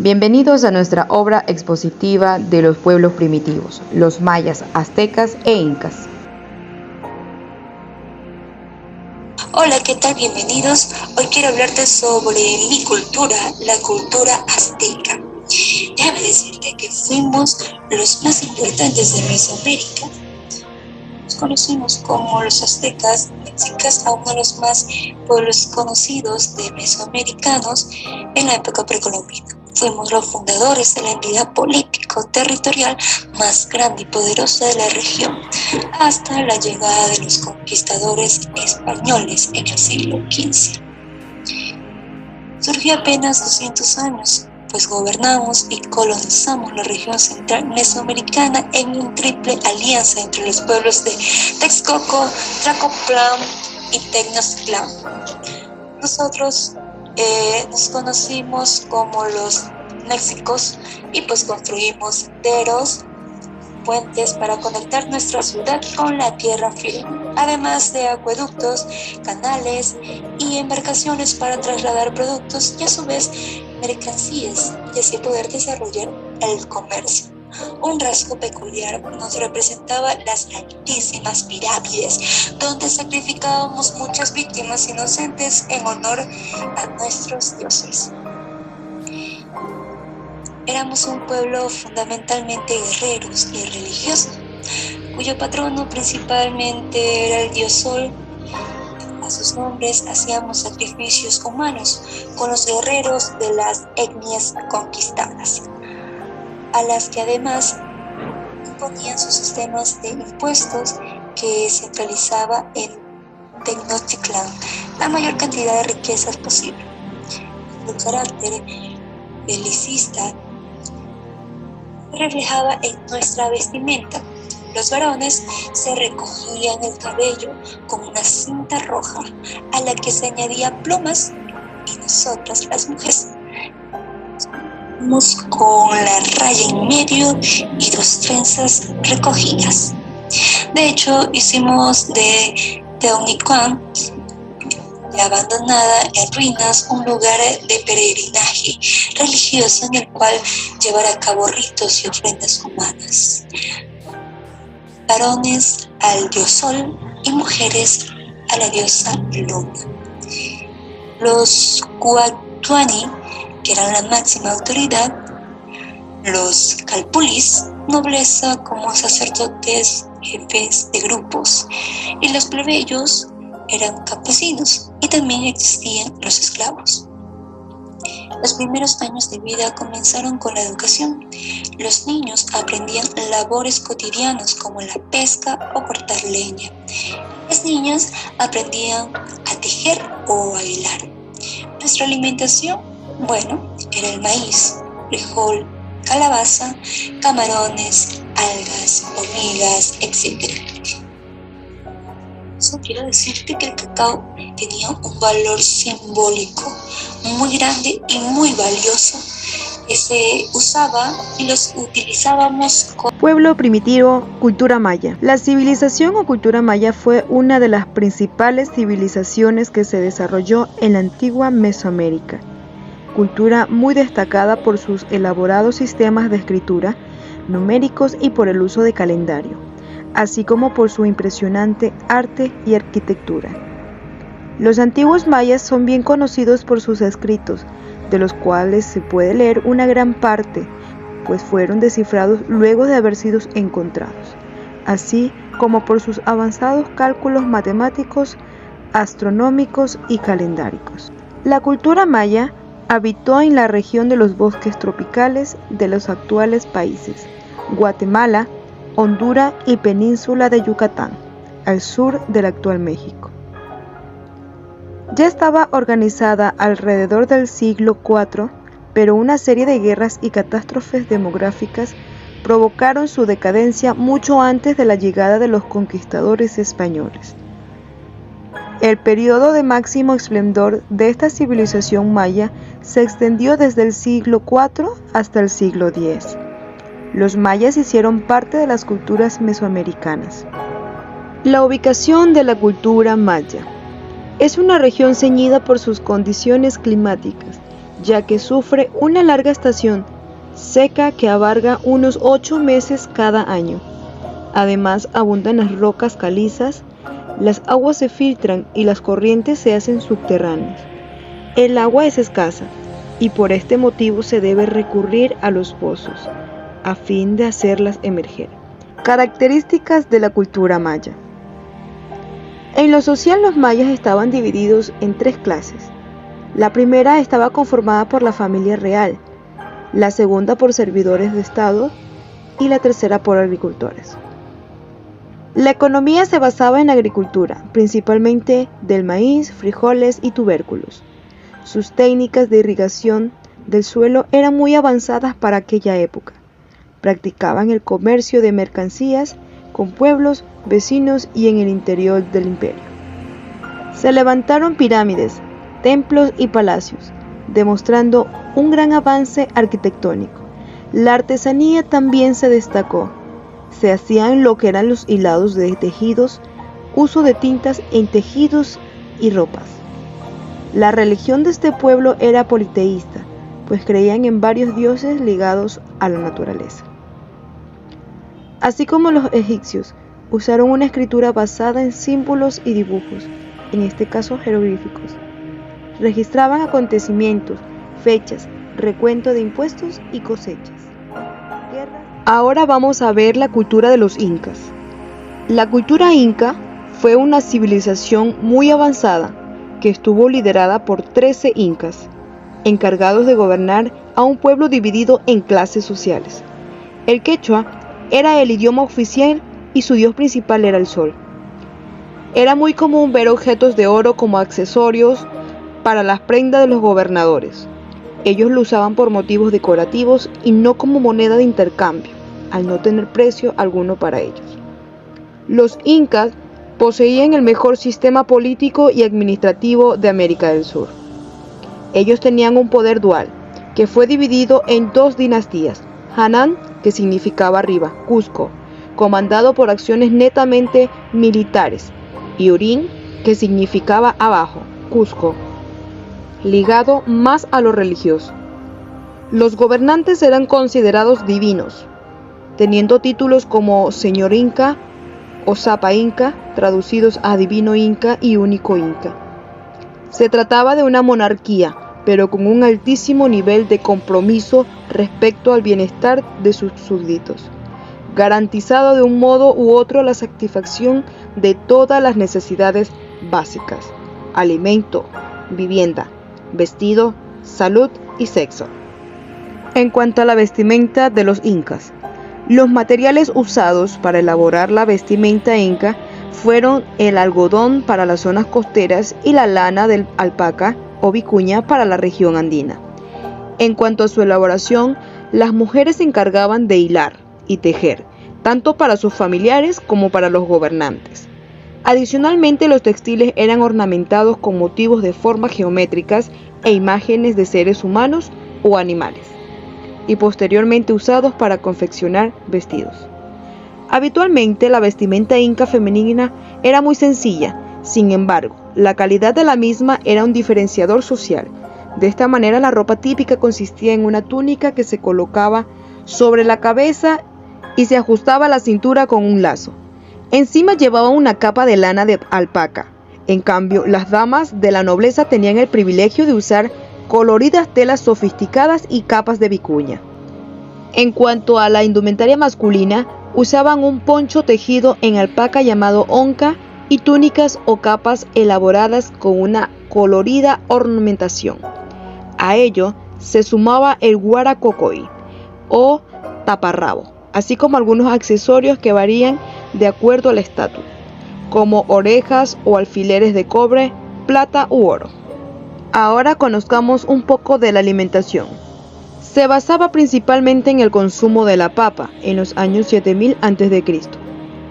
Bienvenidos a nuestra obra expositiva de los pueblos primitivos, los mayas, aztecas e incas. Hola, ¿qué tal? Bienvenidos. Hoy quiero hablarte sobre mi cultura, la cultura azteca. Déjame decirte que fuimos los más importantes de Mesoamérica. Nos conocimos como los aztecas, mexicas, a uno de los más pueblos conocidos de mesoamericanos en la época precolombina. Fuimos los fundadores de la entidad político-territorial más grande y poderosa de la región, hasta la llegada de los conquistadores españoles en el siglo XV. Surgió apenas 200 años, pues gobernamos y colonizamos la región central mesoamericana en una triple alianza entre los pueblos de Texcoco, Tlacoplán y Tenochtitlán. Nosotros nos conocimos como los mexicos y pues construimos senderos, puentes para conectar nuestra ciudad con la tierra firme, además de acueductos, canales y embarcaciones para trasladar productos y a su vez mercancías y así poder desarrollar el comercio. Un rasgo peculiar nos representaba las altísimas pirámides, donde sacrificábamos muchas víctimas inocentes en honor a nuestros dioses. Éramos un pueblo fundamentalmente guerreros y religioso, cuyo patrono principalmente era el dios Sol. A sus nombres hacíamos sacrificios humanos con los guerreros de las etnias conquistadas, a las que además imponían sus sistemas de impuestos que centralizaba en Tenochtitlán la mayor cantidad de riquezas posible. El carácter belicista reflejaba en nuestra vestimenta. Los varones se recogían el cabello con una cinta roja a la que se añadían plumas, y nosotras las mujeres con la raya en medio y dos trenzas recogidas. De hecho, hicimos de Teotihuacán, ya abandonada en ruinas, un lugar de peregrinaje religioso en el cual llevar a cabo ritos y ofrendas humanas. Varones al dios Sol y mujeres a la diosa Luna. Los Cuauhtlani, que eran la máxima autoridad, los calpulis, nobleza como sacerdotes, jefes de grupos, y los plebeyos eran campesinos, y también existían los esclavos. Los primeros años de vida comenzaron con la educación. Los niños aprendían labores cotidianas como la pesca o cortar leña. Las niñas aprendían a tejer o a hilar. Nuestra alimentación, era el maíz, frijol, calabaza, camarones, algas, hormigas, etc. Eso quiero decirte que el cacao tenía un valor simbólico muy grande y muy valioso que se usaba y los utilizábamos con... Pueblo primitivo, cultura maya. La civilización o cultura maya fue una de las principales civilizaciones que se desarrolló en la antigua Mesoamérica. Cultura muy destacada por sus elaborados sistemas de escritura, numéricos y por el uso de calendario, así como por su impresionante arte y arquitectura. Los antiguos mayas son bien conocidos por sus escritos, de los cuales se puede leer una gran parte, pues fueron descifrados luego de haber sido encontrados, así como por sus avanzados cálculos matemáticos, astronómicos y calendáricos. La cultura maya habitó en la región de los bosques tropicales de los actuales países Guatemala, Honduras y península de Yucatán, al sur del actual México. Ya estaba organizada alrededor del siglo IV, pero una serie de guerras y catástrofes demográficas provocaron su decadencia mucho antes de la llegada de los conquistadores españoles. El periodo de máximo esplendor de esta civilización maya se extendió desde el siglo IV hasta el siglo X. Los mayas hicieron parte de las culturas mesoamericanas. La ubicación de la cultura maya es una región ceñida por sus condiciones climáticas, ya que sufre una larga estación seca que abarca unos 8 meses cada año. Además, abundan las rocas calizas, las aguas se filtran y las corrientes se hacen subterráneas. El agua es escasa y por este motivo se debe recurrir a los pozos, a fin de hacerlas emerger. Características de la cultura maya. En lo social, los mayas estaban divididos en 3 clases. La primera estaba conformada por la familia real, la segunda por servidores de Estado y la tercera por agricultores. La economía se basaba en la agricultura, principalmente del maíz, frijoles y tubérculos. Sus técnicas de irrigación del suelo eran muy avanzadas para aquella época. Practicaban el comercio de mercancías con pueblos vecinos y en el interior del imperio. Se levantaron pirámides, templos y palacios, demostrando un gran avance arquitectónico. La artesanía también se destacó. Se hacían lo que eran los hilados de tejidos, uso de tintas en tejidos y ropas. La religión de este pueblo era politeísta, pues creían en varios dioses ligados a la naturaleza. Así como los egipcios, usaron una escritura basada en símbolos y dibujos, en este caso jeroglíficos. Registraban acontecimientos, fechas, recuento de impuestos y cosechas. Ahora vamos a ver la cultura de los incas. La cultura inca fue una civilización muy avanzada que estuvo liderada por 13 incas, encargados de gobernar a un pueblo dividido en clases sociales. El quechua era el idioma oficial y su dios principal era el sol. Era muy común ver objetos de oro como accesorios para las prendas de los gobernadores. Ellos lo usaban por motivos decorativos y no como moneda de intercambio, al no tener precio alguno para ellos. Los incas poseían el mejor sistema político y administrativo de América del Sur. Ellos tenían un poder dual, que fue dividido en 2 dinastías: Hanán, que significaba arriba, Cusco, comandado por acciones netamente militares, y Urín, que significaba abajo, Cusco, ligado más a lo religioso. Los gobernantes eran considerados divinos, teniendo títulos como Señor Inca o Sapa Inca, traducidos a Divino Inca y Único Inca. Se trataba de una monarquía, pero con un altísimo nivel de compromiso respecto al bienestar de sus súbditos, garantizado de un modo u otro la satisfacción de todas las necesidades básicas: alimento, vivienda, vestido, salud y sexo. En cuanto a la vestimenta de los incas, los materiales usados para elaborar la vestimenta inca fueron el algodón para las zonas costeras y la lana del alpaca o vicuña para la región andina. En cuanto a su elaboración, las mujeres se encargaban de hilar y tejer, tanto para sus familiares como para los gobernantes. Adicionalmente, los textiles eran ornamentados con motivos de formas geométricas e imágenes de seres humanos o animales, y posteriormente usados para confeccionar vestidos. Habitualmente, la vestimenta inca femenina era muy sencilla. Sin embargo, la calidad de la misma era un diferenciador social. De esta manera, la ropa típica consistía en una túnica que se colocaba sobre la cabeza y se ajustaba a la cintura con un lazo. Encima llevaba una capa de lana de alpaca. En cambio, las damas de la nobleza tenían el privilegio de usar coloridas telas sofisticadas y capas de vicuña. En cuanto a la indumentaria masculina, usaban un poncho tejido en alpaca llamado onca y túnicas o capas elaboradas con una colorida ornamentación. A ello se sumaba el guaracocoy o taparrabo, así como algunos accesorios que varían de acuerdo al estatus, como orejas o alfileres de cobre, plata u oro. Ahora conozcamos un poco de la alimentación. Se basaba principalmente en el consumo de la papa en los años 7000 a.C.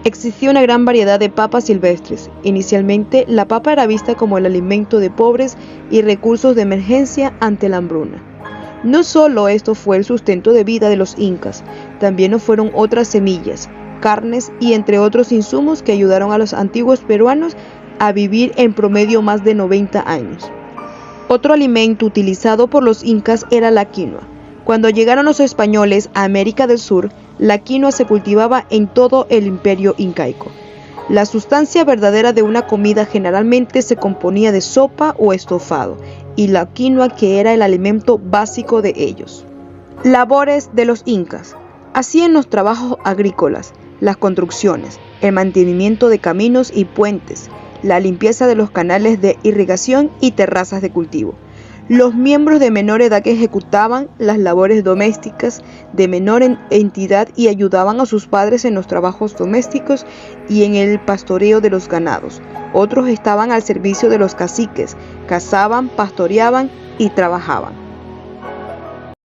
Existía una gran variedad de papas silvestres. Inicialmente, la papa era vista como el alimento de pobres y recursos de emergencia ante la hambruna. No solo esto fue el sustento de vida de los incas, también lo fueron otras semillas, carnes y entre otros insumos que ayudaron a los antiguos peruanos a vivir en promedio más de 90 años. Otro alimento utilizado por los incas era la quinoa. Cuando llegaron los españoles a América del Sur, la quinoa se cultivaba en todo el imperio incaico. La sustancia verdadera de una comida generalmente se componía de sopa o estofado, y la quinoa que era el alimento básico de ellos. Labores de los incas. Hacían los trabajos agrícolas, las construcciones, el mantenimiento de caminos y puentes, la limpieza de los canales de irrigación y terrazas de cultivo. Los miembros de menor edad que ejecutaban las labores domésticas de menor entidad y ayudaban a sus padres en los trabajos domésticos y en el pastoreo de los ganados. Otros estaban al servicio de los caciques, cazaban, pastoreaban y trabajaban.